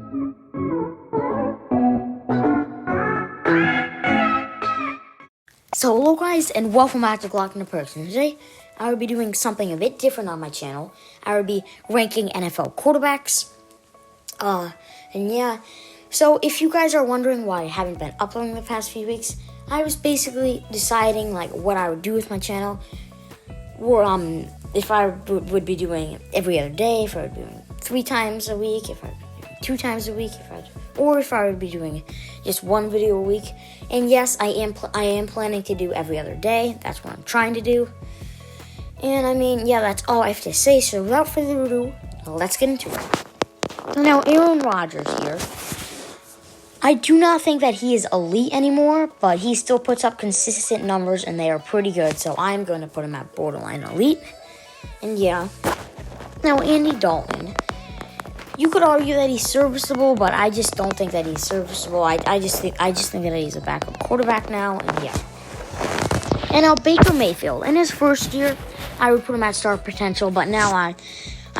So hello guys, and welcome back to Glock in the Person. Today, I will be doing something a bit different on my channel. I will be ranking NFL quarterbacks. And yeah, so if you guys are wondering why I haven't been uploading the past few weeks, I was basically deciding like what I would do with my channel. Or if I would be doing every other day, if I would be doing 3 times a week, if I would be doing 2 times a week, or if I would be doing just 1 video a week. And yes, I am planning to do every other day. That's what I'm trying to do. And I mean, yeah, that's all I have to say. So without further ado, let's get into it. So now, Aaron Rodgers here. I do not think that he is elite anymore, but he still puts up consistent numbers, and they are pretty good. So I'm going to put him at borderline elite. And yeah. Now, Andy Dalton. You could argue that he's serviceable, but I just don't think that he's serviceable. I just think that he's a backup quarterback now, and yeah. And now Baker Mayfield. In his first year, I would put him at star potential, but now I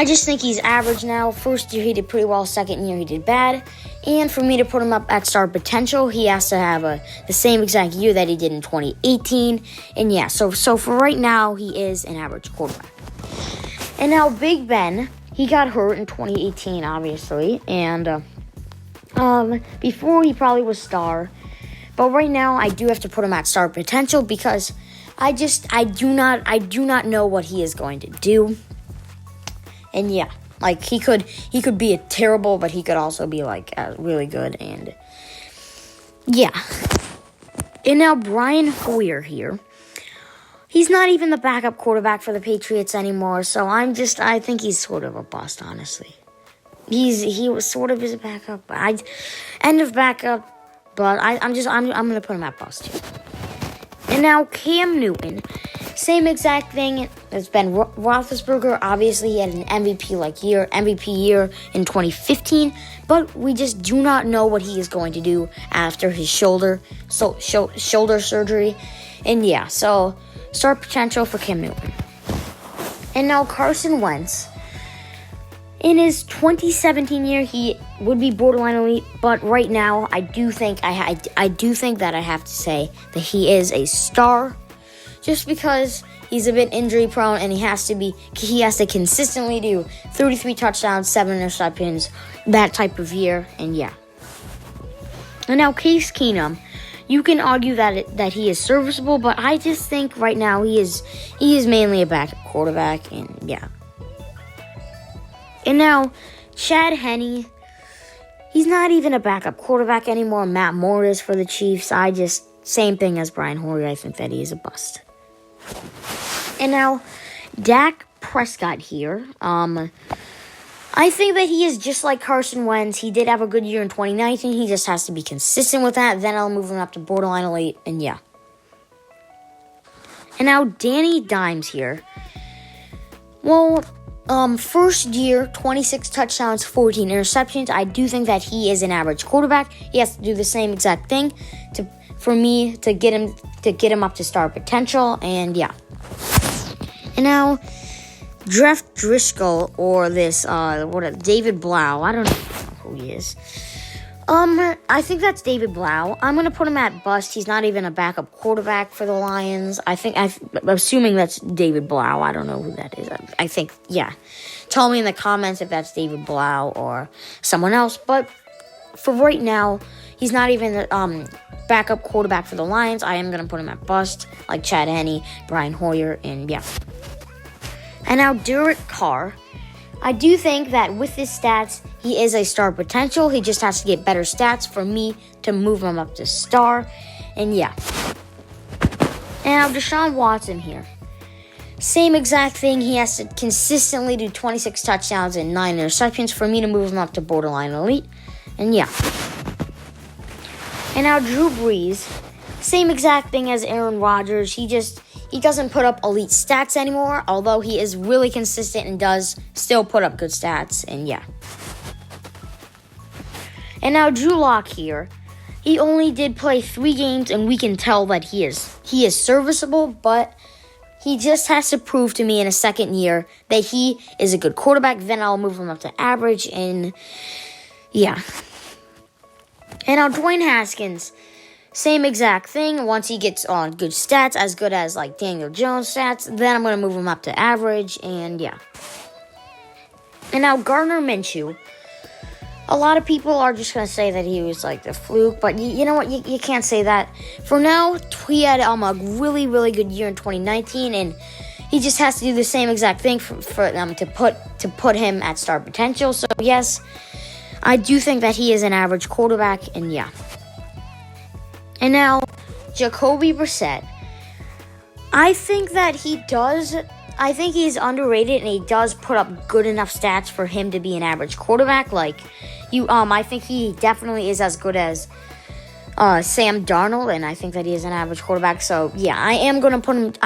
just think he's average now. First year he did pretty well, second year he did bad. And for me to put him up at star potential, he has to have the same exact year that he did in 2018. And yeah, so for right now, he is an average quarterback. And now Big Ben. He got hurt in 2018, obviously, and before he probably was star. But right now, I do have to put him at star potential because I do not know what he is going to do. And yeah, like he could be a terrible, but he could also be like really good. And yeah, and now Brian Hoyer here. He's not even the backup quarterback for the Patriots anymore, so I think he's sort of a bust, honestly. He was sort of his backup, but I'm gonna put him at bust here. And now Cam Newton, same exact thing as Ben Roethlisberger. Obviously, he had an MVP year in 2015, but we just do not know what he is going to do after his shoulder surgery. And yeah, so star potential for Cam Newton. And now Carson Wentz. In his 2017 year, he would be borderline elite, but right now, I do think that I have to say that he is a star, just because he's a bit injury prone and he has to consistently do 33 touchdowns, 7 interceptions, that type of year, and yeah. And now Case Keenum. You can argue that he is serviceable, but I just think right now he is mainly a backup quarterback, and yeah. And now Chad Henne, he's not even a backup quarterback anymore. Matt Moore is for the Chiefs. Same thing as Brian Hoyer. I think that he is a bust. And now Dak Prescott here. I think that he is just like Carson Wentz. He did have a good year in 2019. He just has to be consistent with that. Then I'll move him up to borderline elite, and yeah. And now Danny Dimes here. Well, first year, 26 touchdowns, 14 interceptions. I do think that he is an average quarterback. He has to do the same exact thing for me to get him up to star potential, and yeah. And now Jeff Driscoll or David Blau. I don't know who he is. I think that's David Blau. I'm gonna put him at bust. He's not even a backup quarterback for the Lions. I'm assuming that's David Blau. I don't know who that is. I think, yeah. Tell me in the comments if that's David Blau or someone else. But for right now, he's not even the backup quarterback for the Lions. I am gonna put him at bust, like Chad Henne, Brian Hoyer, and yeah. And now Derek Carr. I do think that with his stats, he is a star potential. He just has to get better stats for me to move him up to star. And yeah. And now Deshaun Watson here. Same exact thing. He has to consistently do 26 touchdowns and 9 interceptions for me to move him up to borderline elite. And yeah. And now Drew Brees. Same exact thing as Aaron Rodgers. He doesn't put up elite stats anymore, although he is really consistent and does still put up good stats, and yeah. And now Drew Lock here. He only did play 3 games, and we can tell that he is serviceable, but he just has to prove to me in a second year that he is a good quarterback. Then I'll move him up to average, and yeah. And now Dwayne Haskins, same exact thing. Once he gets on good stats, as good as like Daniel Jones stats, then I'm going to move him up to average, and yeah. And now Gardner Minshew. A lot of people are just going to say that he was like the fluke, but you know what? You can't say that. For now, he had a really, really good year in 2019, and he just has to do the same exact thing for them to put him at star potential. So yes, I do think that he is an average quarterback, and yeah. And now, Jacoby Brissett. I think he's underrated, and he does put up good enough stats for him to be an average quarterback. I think he definitely is as good as Sam Darnold, and I think that he is an average quarterback. So yeah, I am gonna put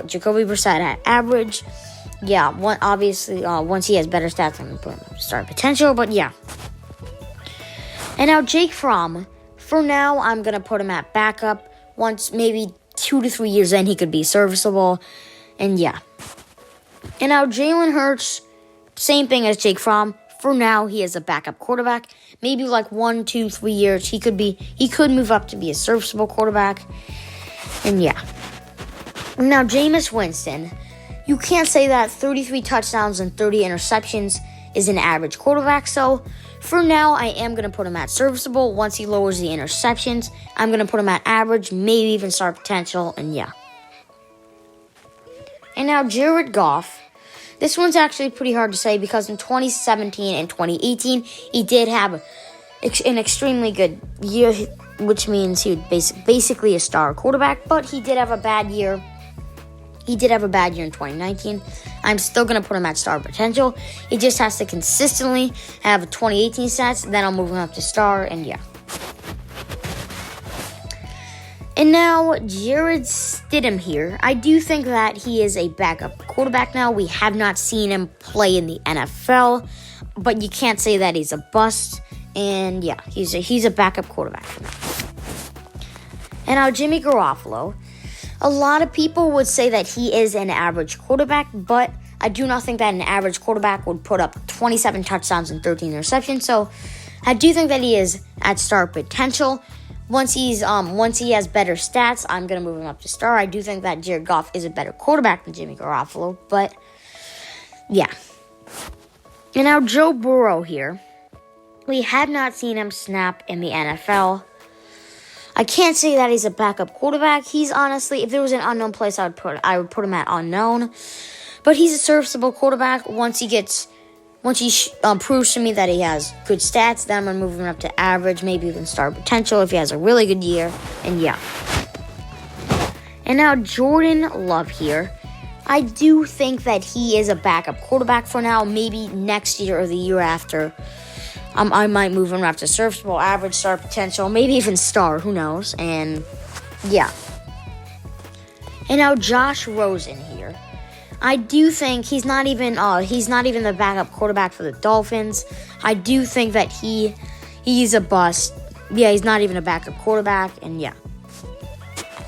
Jacoby Brissett at average. Yeah, once he has better stats, I'm gonna put him at star potential. But yeah. And now Jake Fromm. For now, I'm gonna put him at backup. Once maybe 2 to 3 years in, he could be serviceable. And yeah. And now Jalen Hurts, same thing as Jake Fromm. For now, he is a backup quarterback. Maybe like 1, 2, 3 years, he could move up to be a serviceable quarterback. And yeah. Now Jameis Winston. You can't say that 33 touchdowns and 30 interceptions is an average quarterback. So for now, I am going to put him at serviceable. Once he lowers the interceptions, I'm going to put him at average, maybe even star potential, and yeah. And now Jared Goff. This one's actually pretty hard to say because in 2017 and 2018, he did have an extremely good year, which means he was basically a star quarterback, but he did have a bad year. He did have a bad year in 2019. I'm still going to put him at star potential. He just has to consistently have 2018 stats. Then I'll move him up to star, and yeah. And now, Jared Stidham here. I do think that he is a backup quarterback now. We have not seen him play in the NFL, but you can't say that he's a bust. And yeah, he's a backup quarterback. And now, Jimmy Garoppolo. A lot of people would say that he is an average quarterback, but I do not think that an average quarterback would put up 27 touchdowns and 13 interceptions. So I do think that he is at star potential. Once he has better stats, I'm gonna move him up to star. I do think that Jared Goff is a better quarterback than Jimmy Garoppolo, but yeah. And now Joe Burrow here. We have not seen him snap in the NFL. I can't say that he's a backup quarterback. He's honestly, if there was an unknown place, I would put him at unknown. But he's a serviceable quarterback. Once he proves to me that he has good stats, then I'm gonna move him up to average, maybe even star potential if he has a really good year. And yeah. And now Jordan Love here. I do think that he is a backup quarterback for now. Maybe next year or the year after. I might move him up to serviceable, average, star potential, maybe even star, who knows, and yeah. And now Josh Rosen here. I do think he's not even the backup quarterback for the Dolphins. I do think that he's a bust. Yeah, he's not even a backup quarterback, and yeah.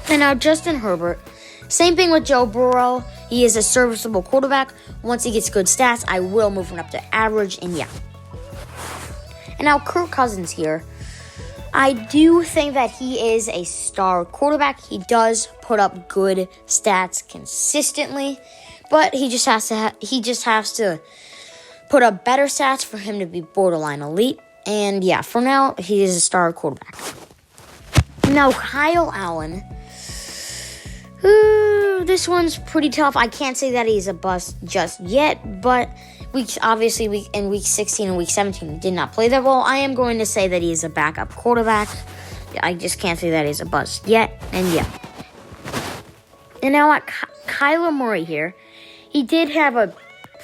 And now Justin Herbert. Same thing with Joe Burrow. He is a serviceable quarterback. Once he gets good stats, I will move him up to average, and yeah. And now Kirk Cousins here. I do think that he is a star quarterback. He does put up good stats consistently, but he just has to put up better stats for him to be borderline elite. And yeah, for now, he is a star quarterback. Now Kyle Allen. This one's pretty tough. I can't say that he's a bust just yet, but in week 16 and week 17 he did not play that well. I am going to say that he is a backup quarterback. I just can't say that he's a bust yet, and yeah. And now at Kyler Murray here. He did have a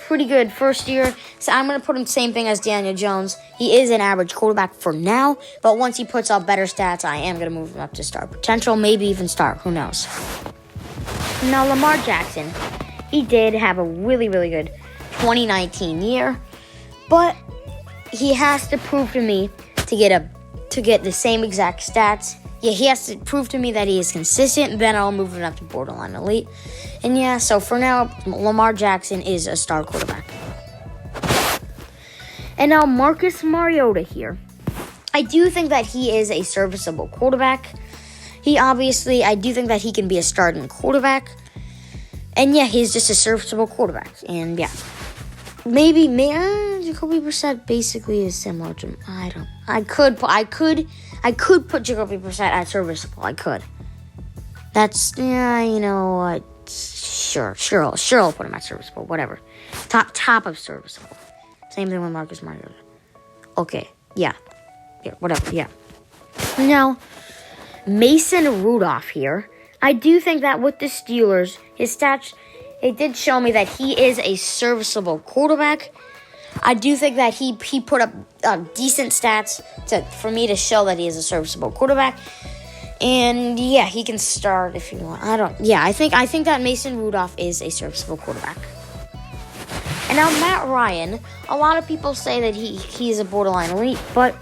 pretty good first year, so I'm going to put him same thing as Daniel Jones. He is an average quarterback for now, but once he puts up better stats, I am going to move him up to star potential, maybe even star, who knows. Now, Lamar Jackson, he did have a really, really good 2019 year, but he has to prove to me to get the same exact stats. Yeah, he has to prove to me that he is consistent, then I'll move him up to borderline elite. And yeah, so for now, Lamar Jackson is a star quarterback. And now Marcus Mariota here. I do think that he is a serviceable quarterback. I do think that he can be a starting quarterback. And yeah, he's just a serviceable quarterback. And yeah, maybe Jacoby Brissett basically is similar to him. I could put Jacoby Brissett at serviceable. I could. That's, yeah, you know what? Sure, I'll put him at serviceable. Whatever. Top of serviceable. Same thing with Marcus Mariota. Okay, yeah, whatever, yeah. Now, Mason Rudolph here. I do think that with the Steelers, his stats, it did show me that he is a serviceable quarterback. I do think that he put up decent stats for me to show that he is a serviceable quarterback. And yeah, he can start if you want. I think that Mason Rudolph is a serviceable quarterback. And now Matt Ryan, a lot of people say that he's a borderline elite, but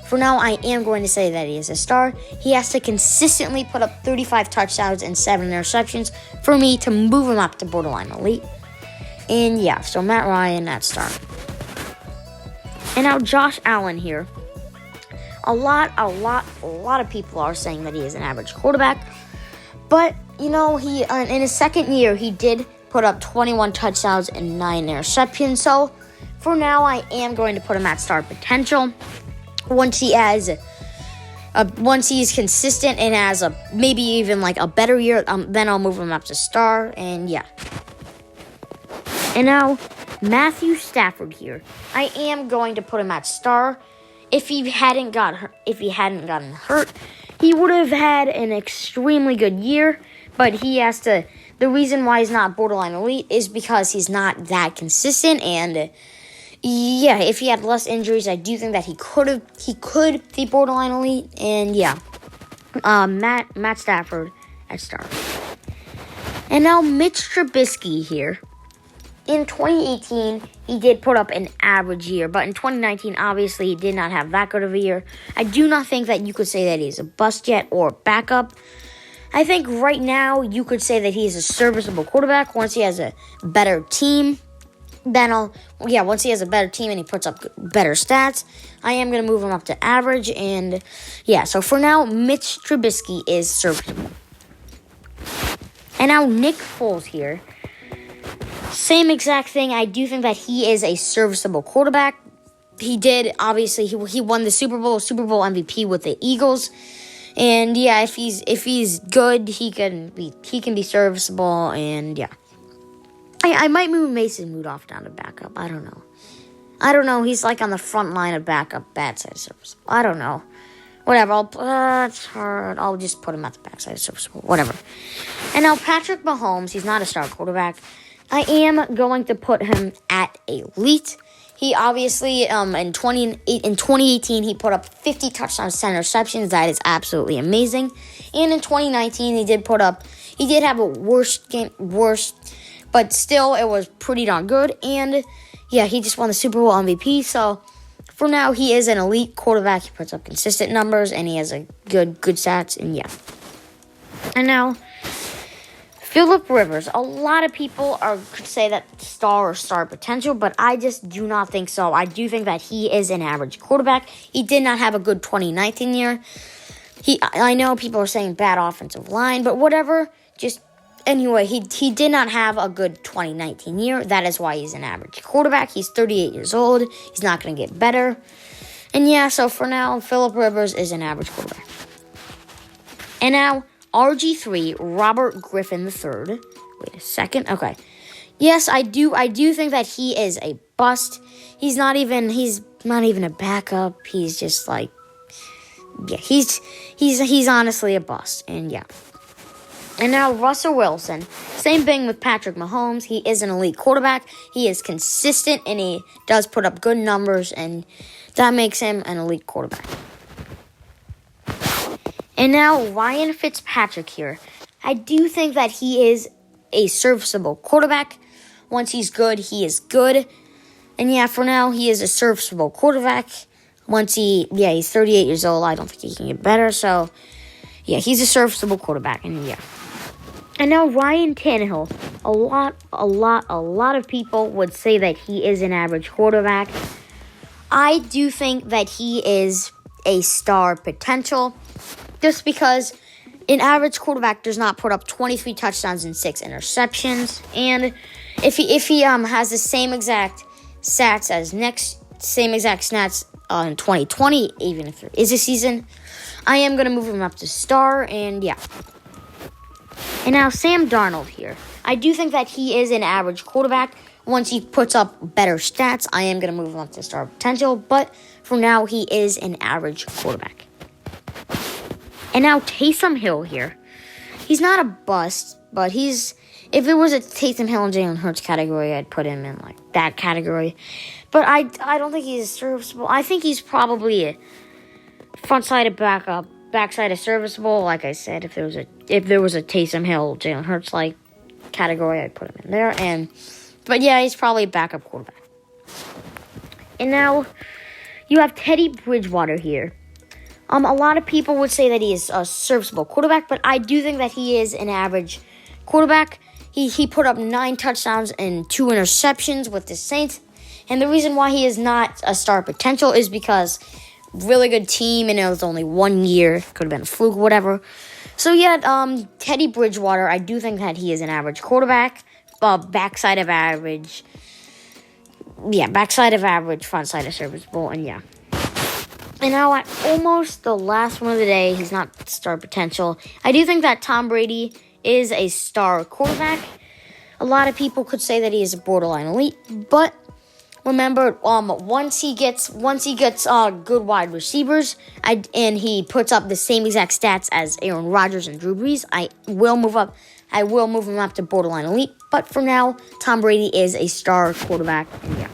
for now I am going to say that he is a star. He has to consistently put up 35 touchdowns and 7 interceptions for me to move him up to borderline elite. And yeah, so Matt Ryan, that star. And now Josh Allen here. A lot of people are saying that he is an average quarterback. But, you know, he in his second year, he did put up 21 touchdowns and 9 interceptions. So, for now, I am going to put him at star potential. Once he is consistent and has maybe even like a better year, then I'll move him up to star. And yeah. And now, Matthew Stafford here. I am going to put him at star. If he hadn't gotten hurt, he would have had an extremely good year. But the reason why he's not borderline elite is because he's not that consistent. And yeah, if he had less injuries, I do think that he could be borderline elite. And yeah, Matt Stafford at star. And now Mitch Trubisky here. In 2018, he did put up an average year, but in 2019, obviously, he did not have that good of a year. I do not think that you could say that he's a bust yet or backup. I think right now, you could say that he's a serviceable quarterback once he has a better team. Once he has a better team and he puts up better stats, I am going to move him up to average. And yeah, so for now, Mitch Trubisky is serviceable. And now Nick Foles here. Same exact thing. I do think that he is a serviceable quarterback. He did, obviously, he won the Super Bowl MVP with the Eagles. And yeah, if he's good, he can be serviceable. And yeah, I might move Mason Rudolph down to backup. I don't know. He's like on the front line of backup, bad side of serviceable. I don't know. Whatever. It's hard. I'll just put him at the backside of serviceable. Whatever. And now Patrick Mahomes. He's not a star quarterback. I am going to put him at elite. He obviously, in 2018, he put up 50 touchdowns, 10 interceptions. That is absolutely amazing. And in 2019, he did have a worse, but still, it was pretty darn good. And yeah, he just won the Super Bowl MVP. So for now, he is an elite quarterback. He puts up consistent numbers, and he has a good stats. And yeah. And now, Phillip Rivers. A lot of people could say that star potential, but I just do not think so. I do think that he is an average quarterback. He did not have a good 2019 year. I know people are saying bad offensive line, but whatever. Anyway, he did not have a good 2019 year. That is why he's an average quarterback. He's 38 years old. He's not going to get better. And yeah, so for now, Phillip Rivers is an average quarterback. And now, RG3, Robert Griffin III. Wait a second. Okay. Yes, I do think that he is a bust. He's not even a backup. He's just like, yeah, he's honestly a bust. And yeah. And now Russell Wilson. Same thing with Patrick Mahomes. He is an elite quarterback. He is consistent and he does put up good numbers, and that makes him an elite quarterback. And now Ryan Fitzpatrick here. I do think that he is a serviceable quarterback. Once he's good, he is good. And yeah, for now, he is a serviceable quarterback. He's 38 years old. I don't think he can get better. So, yeah, he's a serviceable quarterback. And yeah. And now Ryan Tannehill. A lot of people would say that he is an average quarterback. I do think that he is a star potential, just because an average quarterback does not put up 23 touchdowns and 6 interceptions. And if he has the same exact stats as in 2020, even if there is a season, I am going to move him up to star, and yeah. And now Sam Darnold here. I do think that he is an average quarterback. Once he puts up better stats, I am going to move him up to star potential, but for now, he is an average quarterback. And now Taysom Hill here. He's not a bust, but if it was a Taysom Hill and Jalen Hurts category, I'd put him in like that category. But I don't think he's serviceable. I think he's probably a front side of backup, backside of serviceable. Like I said, if there was a Taysom Hill, Jalen Hurts like category, I'd put him in there. But yeah, he's probably a backup quarterback. And now you have Teddy Bridgewater here. A lot of people would say that he is a serviceable quarterback, but I do think that he is an average quarterback. He put up 9 touchdowns and 2 interceptions with the Saints. And the reason why he is not a star potential is because really good team, and it was only 1 year. Could have been a fluke or whatever. So yeah, Teddy Bridgewater, I do think that he is an average quarterback. Backside of average. Yeah, backside of average, front side of serviceable, and yeah. And now at almost the last one of the day, he's not star potential. I do think that Tom Brady is a star quarterback. A lot of people could say that he is a borderline elite, but remember, once he gets good wide receivers, and he puts up the same exact stats as Aaron Rodgers and Drew Brees, I will move him up to borderline elite. But for now, Tom Brady is a star quarterback. And yeah.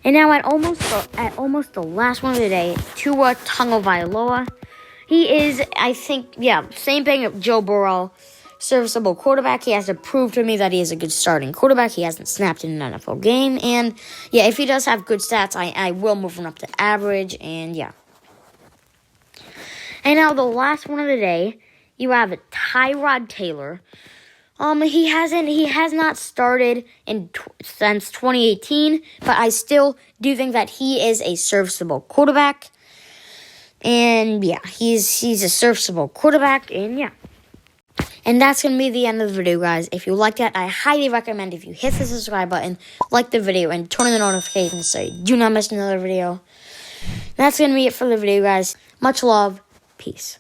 And now at almost the last one of the day, Tua Tagovailoa. He is, I think, same thing as Joe Burrow, serviceable quarterback. He has to prove to me that he is a good starting quarterback. He hasn't snapped in an NFL game. And yeah, if he does have good stats, I will move him up to average. And yeah. And now the last one of the day, you have Tyrod Taylor. He has not started since 2018, but I still do think that he is a serviceable quarterback. And yeah, he's a serviceable quarterback, and yeah. And that's going to be the end of the video, guys. If you liked that, I highly recommend if you hit the subscribe button, like the video, and turn on the notifications so you do not miss another video. That's going to be it for the video, guys. Much love. Peace.